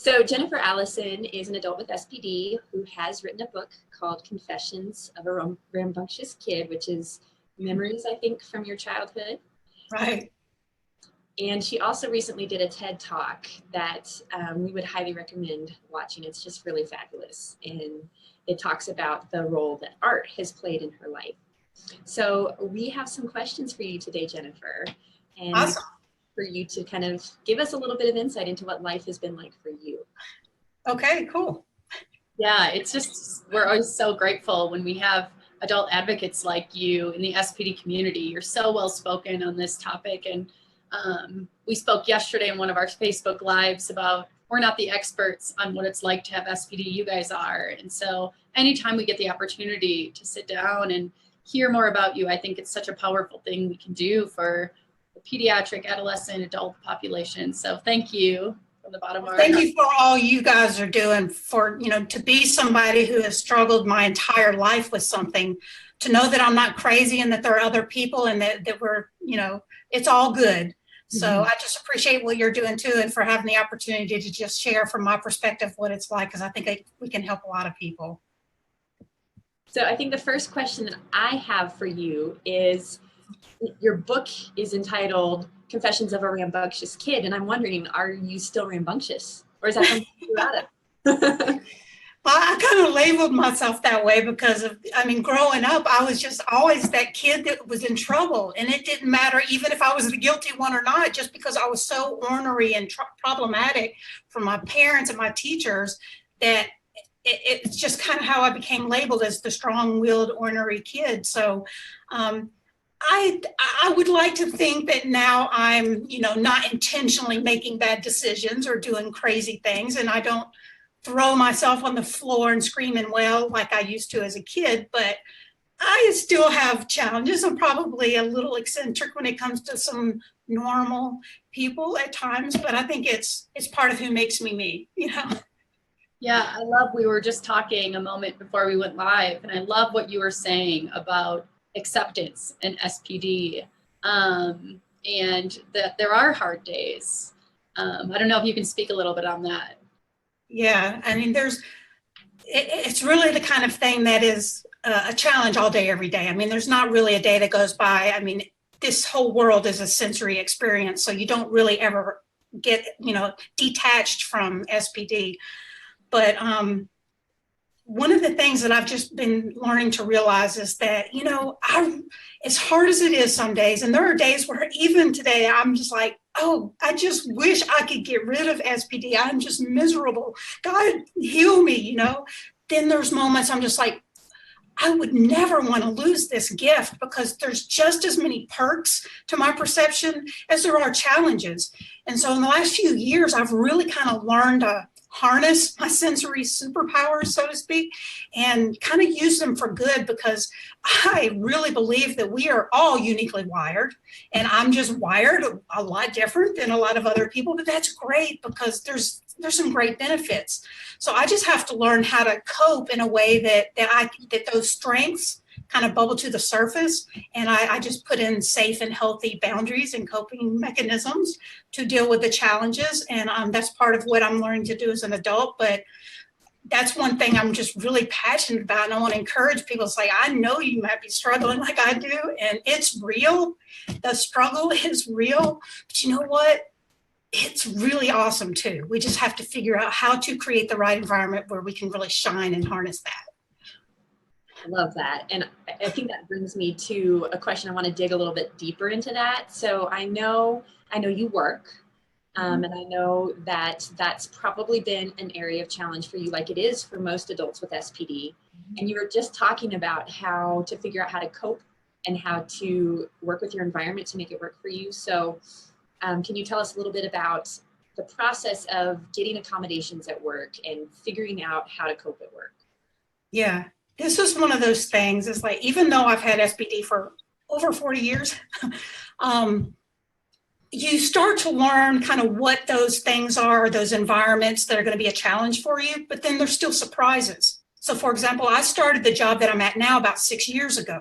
So Jennifer Allison is an adult with SPD who has written a book called Confessions of a Rambunctious Kid, which is memories, I think, from your childhood. Right. And she also recently did a TED Talk that we would highly recommend watching. It's just really fabulous. And it talks about the role that art has played in her life. So we have some questions for you today, Jennifer. And Awesome. for you to kind of give us a little bit of insight into what life has been like for you. Okay, cool. Yeah, it's just, we're always so grateful when we have adult advocates like you in the SPD community. You're so well spoken on this topic. And we spoke yesterday in one of our Facebook Lives about we're not the experts on what it's like to have SPD, you guys are. And so anytime we get the opportunity to sit down and hear more about you, I think it's such a powerful thing we can do for the pediatric, adolescent, adult population. So thank you from the bottom of our heart. Thank you for all you guys are doing for, to be somebody who has struggled my entire life with something, to know that I'm not crazy and that there are other people and that we're, it's all good. So I just appreciate what you're doing too, and for having the opportunity to just share from my perspective what it's like, because I think we can help a lot of people. So I think the first question that I have for you is, your book is entitled Confessions of a Rambunctious Kid, and I'm wondering, are you still rambunctious, or is that something you're out of? Well, I kind of labeled myself that way because growing up, I was just always that kid that was in trouble. And it didn't matter even if I was the guilty one or not, just because I was so ornery and problematic for my parents and my teachers, that it's just kind of how I became labeled as the strong-willed, ornery kid. So I would like to think that now I'm, not intentionally making bad decisions or doing crazy things, and I don't throw myself on the floor and scream and wail like I used to as a kid, but I still have challenges. I'm probably a little eccentric when it comes to some normal people at times, but I think it's part of who makes me, Yeah, I love, we were just talking a moment before we went live, and I love what you were saying about acceptance and SPD, and that there are hard days. I don't know if you can speak a little bit on that. Yeah, it's really the kind of thing that is a challenge all day, every day. There's not really a day that goes by. This whole world is a sensory experience, so you don't really ever get, detached from SPD. But one of the things that I've just been learning to realize is that, as hard as it is some days, and there are days where even today I'm just like, oh, I just wish I could get rid of SPD. I'm just miserable. God, heal me, Then there's moments I'm just like, I would never want to lose this gift, because there's just as many perks to my perception as there are challenges. And so in the last few years, I've really kind of learned to harness my sensory superpowers, so to speak, and kind of use them for good, because I really believe that we are all uniquely wired, and I'm just wired a lot different than a lot of other people, but that's great because there's some great benefits. So I just have to learn how to cope in a way that those strengths kind of bubble to the surface, and I just put in safe and healthy boundaries and coping mechanisms to deal with the challenges, and that's part of what I'm learning to do as an adult. But that's one thing I'm just really passionate about, and I want to encourage people. It's like, I know you might be struggling like I do, and it's real. The struggle is real, but you know what? It's really awesome too. We just have to figure out how to create the right environment where we can really shine and harness that. I love that. And I think that brings me to a question. I want to dig a little bit deeper into that. So I know you work, and I know that that's probably been an area of challenge for you, like it is for most adults with SPD. And you were just talking about how to figure out how to cope and how to work with your environment to make it work for you. So can you tell us a little bit about the process of getting accommodations at work and figuring out how to cope at work? Yeah. This is one of those things. It's like, even though I've had SPD for over 40 years, you start to learn kind of what those things are, those environments that are going to be a challenge for you, but then there's still surprises. So for example, I started the job that I'm at now about 6 years ago,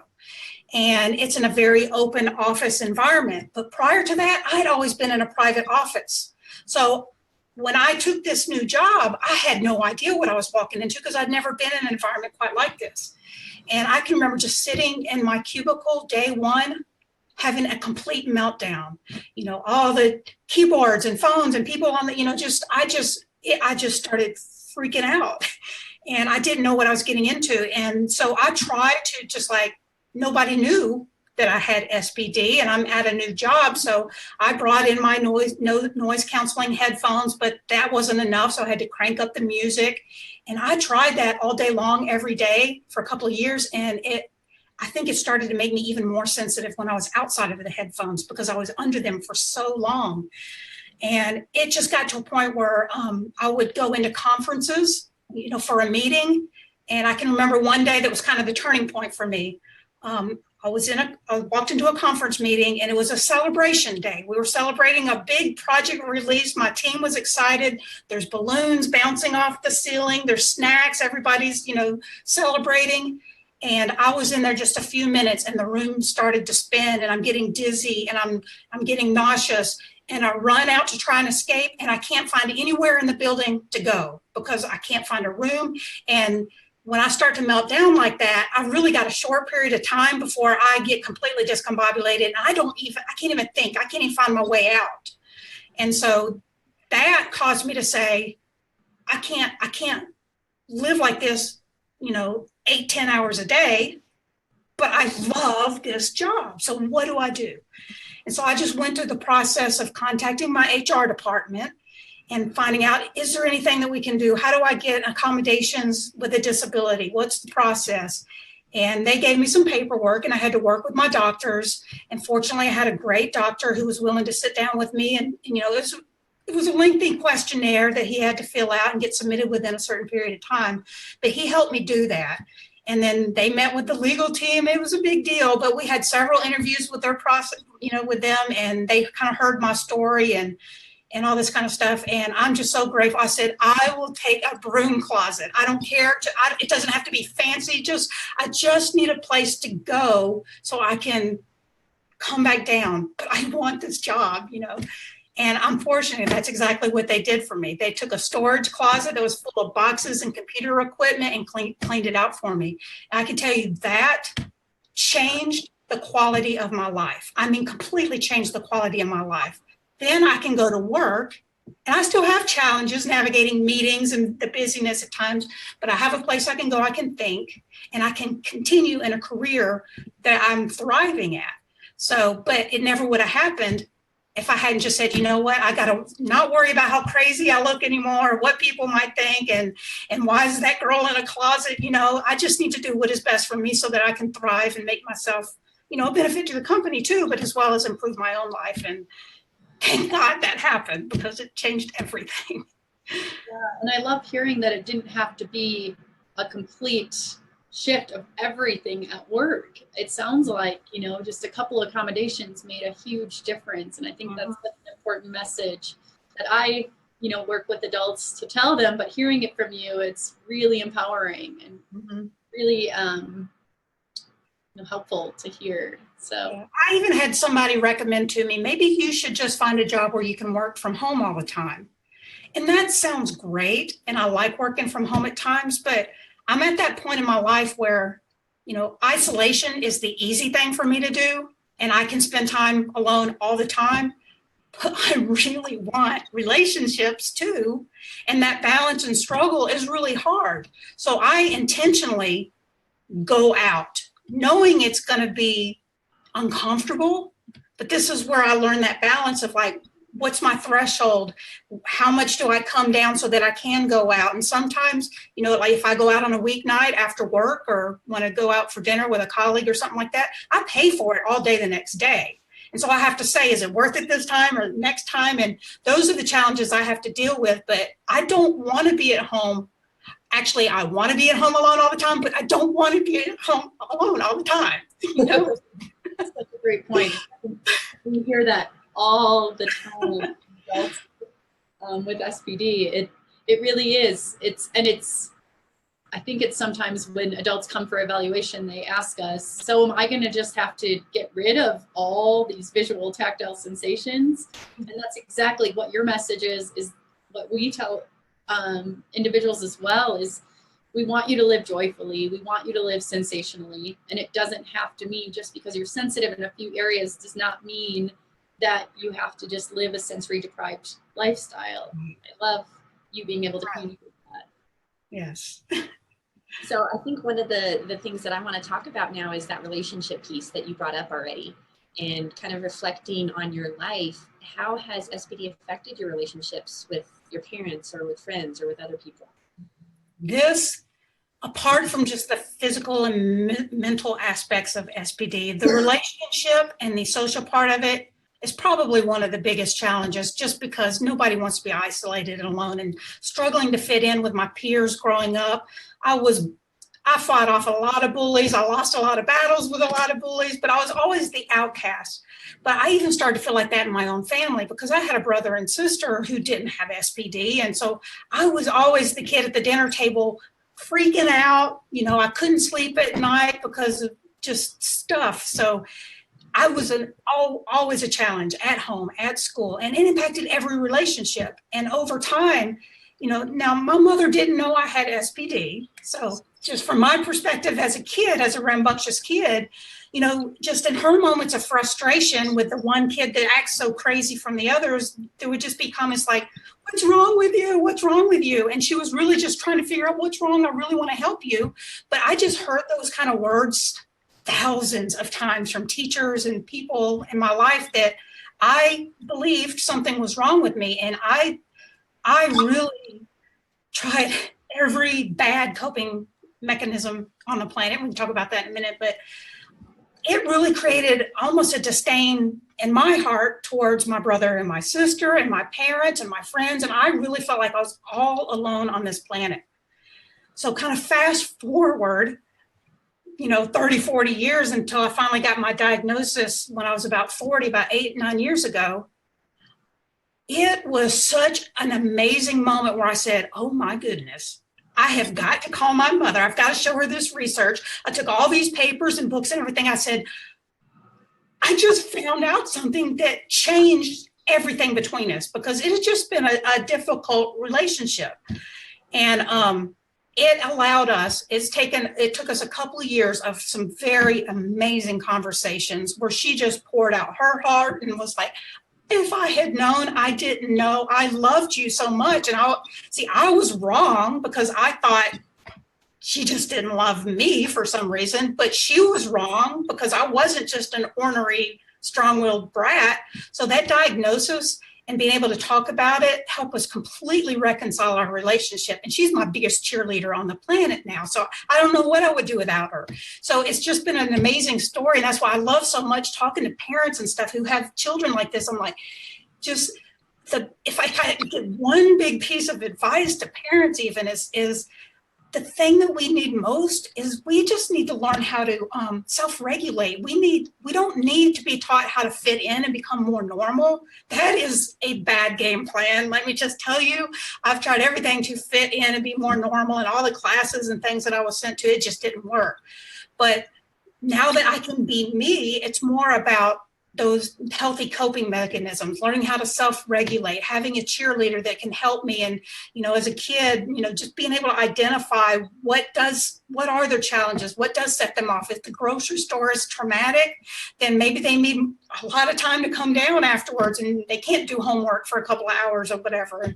and it's in a very open office environment. But prior to that, I had always been in a private office. So when I took this new job, I had no idea what I was walking into because I'd never been in an environment quite like this. And I can remember just sitting in my cubicle day one, having a complete meltdown. You know, all the keyboards and phones and people on the, you know, I just started freaking out. And I didn't know what I was getting into. And so I tried to just like, nobody knew that I had SPD and I'm at a new job. So I brought in my noise canceling headphones, but that wasn't enough. So I had to crank up the music. And I tried that all day long, every day for a couple of years. And I think it started to make me even more sensitive when I was outside of the headphones because I was under them for so long. And it just got to a point where I would go into conferences, you know, for a meeting. And I can remember one day that was kind of the turning point for me. I walked into a conference meeting and it was a celebration day. We were celebrating a big project release. My team was excited. There's balloons bouncing off the ceiling. There's snacks. Everybody's, you know, celebrating. And I was in there just a few minutes and the room started to spin and I'm getting dizzy and I'm getting nauseous. And I run out to try and escape and I can't find anywhere in the building to go because I can't find a room. And when I start to melt down like that, I've really got a short period of time before I get completely discombobulated. And I can't even think. I can't even find my way out. And so that caused me to say, I can't live like this, you know, 8-10 hours a day, but I love this job. So what do I do? And so I just went through the process of contacting my HR department and finding out, is there anything that we can do? How do I get accommodations with a disability? What's the process? And they gave me some paperwork and I had to work with my doctors. And fortunately, I had a great doctor who was willing to sit down with me. And you know, it was a lengthy questionnaire that he had to fill out and get submitted within a certain period of time. But he helped me do that. And then they met with the legal team. It was a big deal, but we had several interviews with their process, you know, with them, and they kind of heard my story and all this kind of stuff. And I'm just so grateful. I said, I will take a broom closet. I don't care. It doesn't have to be fancy. I just need a place to go so I can come back down. But I want this job, you know. And I'm fortunate that's exactly what they did for me. They took a storage closet that was full of boxes and computer equipment and cleaned it out for me. And I can tell you that changed the quality of my life. I mean, completely changed the quality of my life. Then I can go to work, and I still have challenges navigating meetings and the busyness at times, but I have a place I can go, I can think, and I can continue in a career that I'm thriving at. So, but it never would have happened if I hadn't just said, you know what, I got to not worry about how crazy I look anymore, or what people might think, and why is that girl in a closet? You know, I just need to do what is best for me so that I can thrive and make myself, you know, a benefit to the company too, but as well as improve my own life. And thank God that happened because it changed everything. Yeah, and I love hearing that it didn't have to be a complete shift of everything at work. It sounds like, you know, just a couple of accommodations made a huge difference. And I think that's such an important message that I, you know, work with adults to tell them, but hearing it from you, it's really empowering and really helpful to hear. So I even had somebody recommend to me, maybe you should just find a job where you can work from home all the time. And that sounds great. And I like working from home at times, but I'm at that point in my life where, you know, isolation is the easy thing for me to do. And I can spend time alone all the time. But I really want relationships too. And that balance and struggle is really hard. So I intentionally go out knowing it's going to be uncomfortable, but this is where I learned that balance of like, what's my threshold? How much do I come down so that I can go out? And sometimes, you know, like if I go out on a weeknight after work or want to go out for dinner with a colleague or something like that, I pay for it all day the next day. And so I have to say, is it worth it this time or next time? And those are the challenges I have to deal with, but I don't want to be at home. Actually, I want to be at home alone all the time, but I don't want to be at home alone all the time. You know? That's such a great point. We hear that all the time with SPD. It really is. I think it's sometimes when adults come for evaluation, they ask us, so am I going to just have to get rid of all these visual tactile sensations? And that's exactly what your message is what we tell individuals as well is we want you to live joyfully. We want you to live sensationally. And it doesn't have to mean just because you're sensitive in a few areas does not mean that you have to just live a sensory deprived lifestyle. I love you being able to communicate that. Yes. So I think one of the things that I want to talk about now is that relationship piece that you brought up already, and kind of reflecting on your life. How has SPD affected your relationships with your parents or with friends or with other people? This, apart from just the physical and mental aspects of SPD, the relationship and the social part of it is probably one of the biggest challenges, just because nobody wants to be isolated and alone, and struggling to fit in with my peers growing up. I fought off a lot of bullies. I lost a lot of battles with a lot of bullies, but I was always the outcast. But I even started to feel like that in my own family, because I had a brother and sister who didn't have SPD. And so I was always the kid at the dinner table freaking out. You know, I couldn't sleep at night because of just stuff. So I was always a challenge at home, at school, and it impacted every relationship. And over time, you know, now my mother didn't know I had SPD. So just from my perspective as a kid, as a rambunctious kid, you know, just in her moments of frustration with the one kid that acts so crazy from the others, there would just be comments like, "What's wrong with you? What's wrong with you?" And she was really just trying to figure out what's wrong. I really want to help you. But I just heard those kind of words thousands of times from teachers and people in my life that I believed something was wrong with me. And I really tried every bad coping mechanism on the planet. We can talk about that in a minute, but it really created almost a disdain in my heart towards my brother and my sister and my parents and my friends. And I really felt like I was all alone on this planet. So kind of fast forward, you know, 30, 40 years until I finally got my diagnosis when I was about 40, about 8, 9 years ago. It was such an amazing moment where I said, oh my goodness, I have got to call my mother. I've got to show her this research. I took all these papers and books and everything. I said, I just found out something that changed everything between us, because it had just been a difficult relationship. And it allowed us, it took us a couple of years of some very amazing conversations where she just poured out her heart and was like, if I had known, I didn't know, I loved you so much. And I was wrong, because I thought she just didn't love me for some reason, but she was wrong because I wasn't just an ornery, strong-willed brat. So that diagnosis and being able to talk about it helped us completely reconcile our relationship. And she's my biggest cheerleader on the planet now. So I don't know what I would do without her. So it's just been an amazing story. And that's why I love so much talking to parents and stuff who have children like this. I'm like, if I had to give one big piece of advice to parents even is the thing that we need most is we just need to learn how to self-regulate. We don't need to be taught how to fit in and become more normal. That is a bad game plan. Let me just tell you, I've tried everything to fit in and be more normal, and all the classes and things that I was sent to, it just didn't work. But now that I can be me, it's more about those healthy coping mechanisms, learning how to self-regulate, having a cheerleader that can help me. And, you know, as a kid, you know, just being able to identify what are their challenges, what does set them off. If the grocery store is traumatic, then maybe they need a lot of time to come down afterwards and they can't do homework for a couple of hours or whatever. And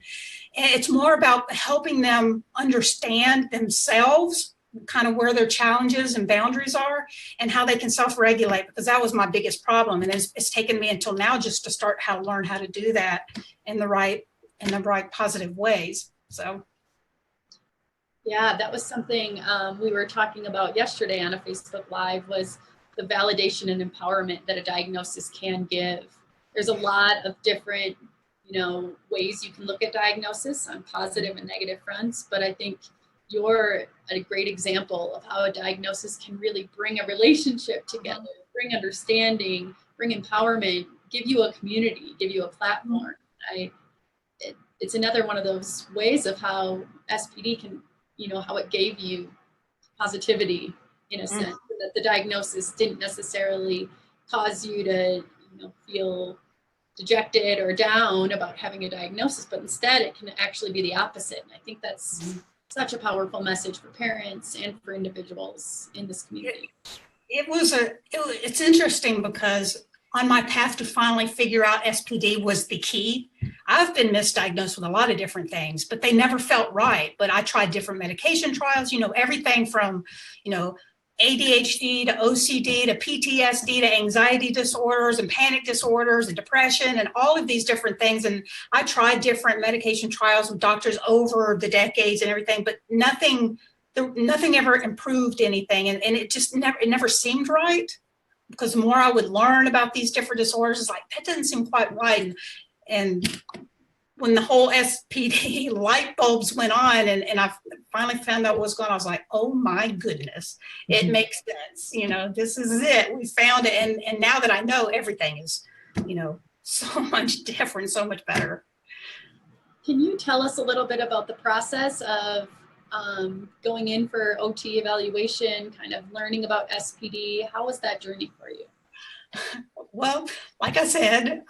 it's more about helping them understand themselves, kind of where their challenges and boundaries are, and how they can self-regulate, because that was my biggest problem. And it's taken me until now just to learn how to do that in the right positive ways. So yeah, that was something we were talking about yesterday on a Facebook Live, was the validation and empowerment that a diagnosis can give. There's a lot of different, you know, ways you can look at diagnosis on positive and negative fronts, but I think you're a great example of how a diagnosis can really bring a relationship together, bring understanding, bring empowerment, give you a community, give you a platform. It's another one of those ways of how SPD can, you know, how it gave you positivity in a sense, that the diagnosis didn't necessarily cause you to, you know, feel dejected or down about having a diagnosis, but instead it can actually be the opposite. And I think that's such a powerful message for parents and for individuals in this community. It's interesting because on my path to finally figure out SPD was the key. I've been misdiagnosed with a lot of different things, but they never felt right. But I tried different medication trials, everything from, ADHD to OCD to PTSD to anxiety disorders and panic disorders and depression and all of these different things. And I tried different medication trials with doctors over the decades and everything, but nothing ever improved anything. And it just never seemed right, because the more I would learn about these different disorders, it's like, that doesn't seem quite right. And when the whole SPD light bulbs went on and I finally found out what was going on, I was like, oh my goodness, it makes sense. This is it. We found it. And now that I know, everything is, so much different, so much better. Can you tell us a little bit about the process of going in for OT evaluation, kind of learning about SPD? How was that journey for you? Well, like I said,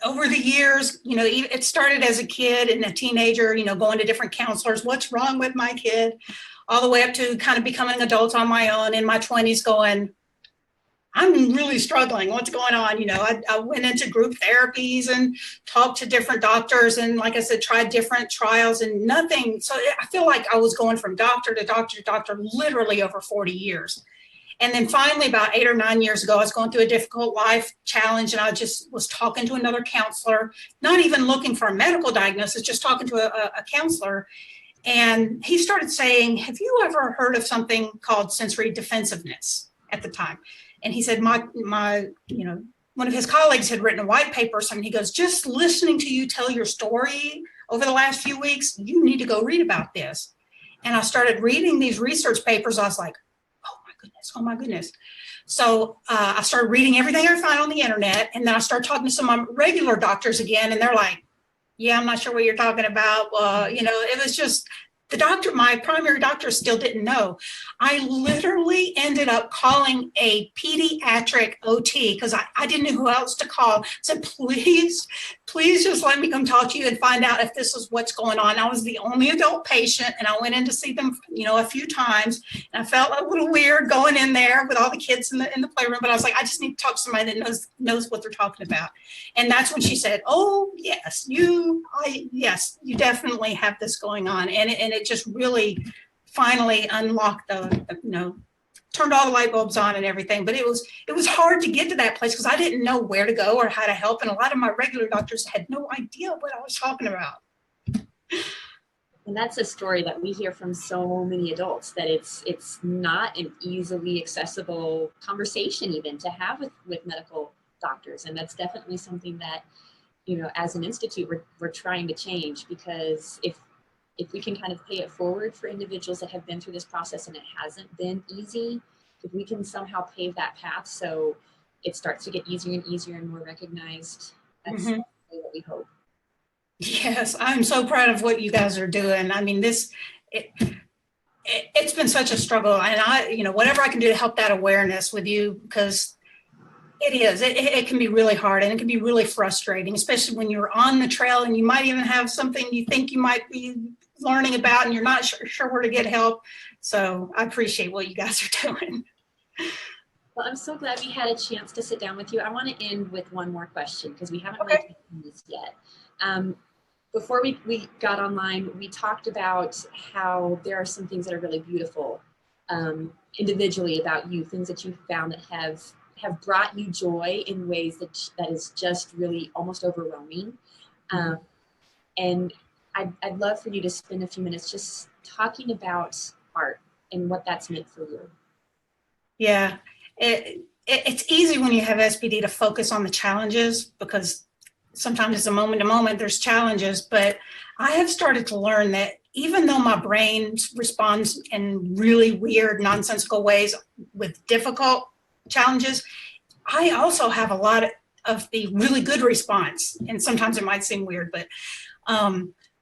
over the years, it started as a kid and a teenager, going to different counselors. What's wrong with my kid? All the way up to kind of becoming an adult on my own in my 20s going, I'm really struggling. What's going on? I went into group therapies and talked to different doctors. And like I said, tried different trials and nothing. So I feel like I was going from doctor to doctor to doctor, literally over 40 years. And then finally, about 8 or 9 years ago, I was going through a difficult life challenge, and I just was talking to another counselor, not even looking for a medical diagnosis, just talking to a counselor. And he started saying, have you ever heard of something called sensory defensiveness at the time? And he said, my one of his colleagues had written a white paper or something. He goes, just listening to you tell your story over the last few weeks, you need to go read about this. And I started reading these research papers. I was like, oh my goodness. So I started reading everything I found on the internet. And then I started talking to some of my regular doctors again. And they're like, yeah, I'm not sure what you're talking about. It was just the doctor, my primary doctor still didn't know. I literally ended up calling a pediatric OT because I didn't know who else to call. I said, please just let me come talk to you and find out if this is what's going on. I was the only adult patient, and I went in to see them, a few times. And I felt a little weird going in there with all the kids in the playroom, but I was like, I just need to talk to somebody that knows what they're talking about. And that's when she said, oh yes, you definitely have this going on. And it just really finally unlocked turned all the light bulbs on and everything. But it was hard to get to that place because I didn't know where to go or how to help. And a lot of my regular doctors had no idea what I was talking about. And that's a story that we hear from so many adults, that it's not an easily accessible conversation even to have with medical doctors. And that's definitely something that, as an institute, we're trying to change, because if we can kind of pay it forward for individuals that have been through this process and it hasn't been easy, if we can somehow pave that path so it starts to get easier and easier and more recognized, that's what we hope. Yes, I'm so proud of what you guys are doing. I mean, it's been such a struggle, and I, whatever I can do to help that awareness with you, because it can be really hard and it can be really frustrating, especially when you're on the trail and you might even have something you think you might be learning about and you're not sure where to get help. So I appreciate what you guys are doing. Well, I'm so glad we had a chance to sit down with you. I want to end with one more question because we haven't really done this yet. Before we got online, we talked about how there are some things that are really beautiful individually about you, things that you found that have brought you joy in ways that is just really almost overwhelming. And I'd love for you to spend a few minutes just talking about art and what that's meant for you. Yeah, it's easy when you have SPD to focus on the challenges, because sometimes it's a moment to moment, there's challenges, but I have started to learn that even though my brain responds in really weird, nonsensical ways with difficult challenges, I also have a lot of the really good response. And sometimes it might seem weird, but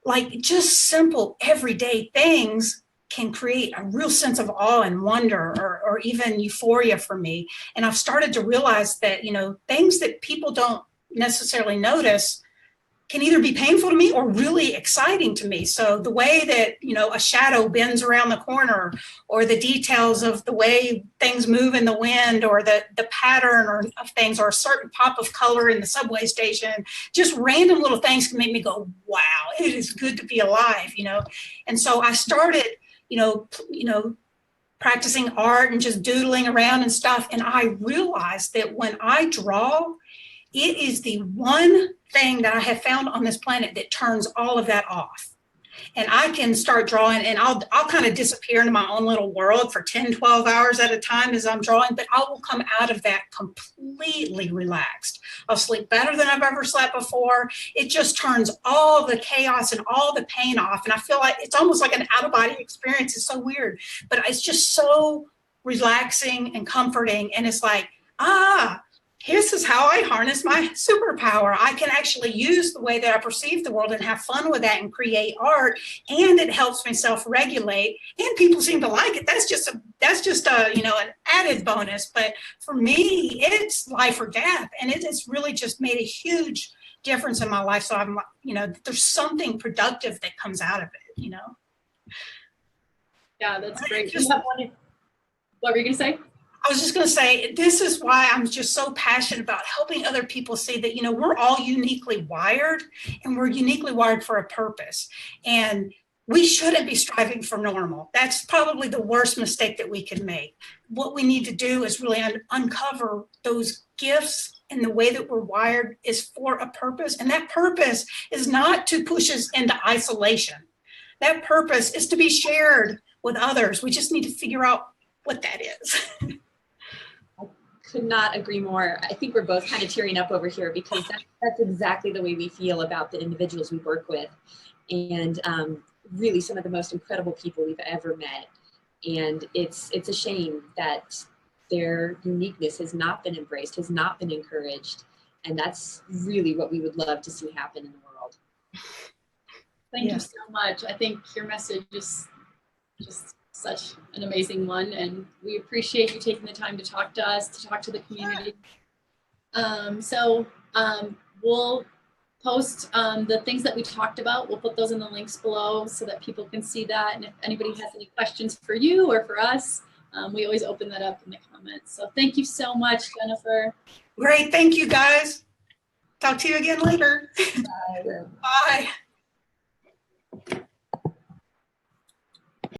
like just simple everyday things can create a real sense of awe and wonder or even euphoria for me. And I've started to realize that, things that people don't necessarily notice can either be painful to me or really exciting to me. So the way that, you know, a shadow bends around the corner, or the details of the way things move in the wind, or the pattern of things, or a certain pop of color in the subway station, just random little things can make me go, wow, it is good to be alive, you know? And so I started, you know, practicing art and just doodling around and stuff. And I realized that when I draw, it is the one thing that I have found on this planet that turns all of that off. And I can start drawing, and I'll kind of disappear into my own little world for 10, 12 hours at a time as I'm drawing, but I will come out of that completely relaxed. I'll sleep better than I've ever slept before. It just turns all the chaos and all the pain off. And I feel like it's almost like an out-of-body experience. It's so weird, but it's just so relaxing and comforting. And it's like, this is how I harness my superpower. I can actually use the way that I perceive the world and have fun with that and create art, and it helps me self-regulate. And people seem to like it. That's just a you know, an added bonus. But for me, it's life or death, and it has really just made a huge difference in my life. So I'm, you know, there's something productive that comes out of it. You know. Yeah, that's great. What were you gonna say? I was just going to say, this is why I'm just so passionate about helping other people see that, you know, we're all uniquely wired, and we're uniquely wired for a purpose. And we shouldn't be striving for normal. That's probably the worst mistake that we can make. What we need to do is really uncover those gifts, and the way that we're wired is for a purpose. And that purpose is not to push us into isolation. That purpose is to be shared with others. We just need to figure out what that is. Could not agree more. I think we're both kind of tearing up over here, because that's exactly the way we feel about the individuals we work with, and really some of the most incredible people we've ever met. And it's a shame that their uniqueness has not been embraced, has not been encouraged, and that's really what we would love to see happen in the world. Thank you so much. I think your message is just such an amazing one, and we appreciate you taking the time to talk to us, to talk to the community. We'll post the things that we talked about. We'll put those in the links below so that people can see that. And if anybody has any questions for you or for us, we always open that up in the comments. So thank you so much, Jennifer. Great. Thank you, guys. Talk to you again later. Bye. Bye.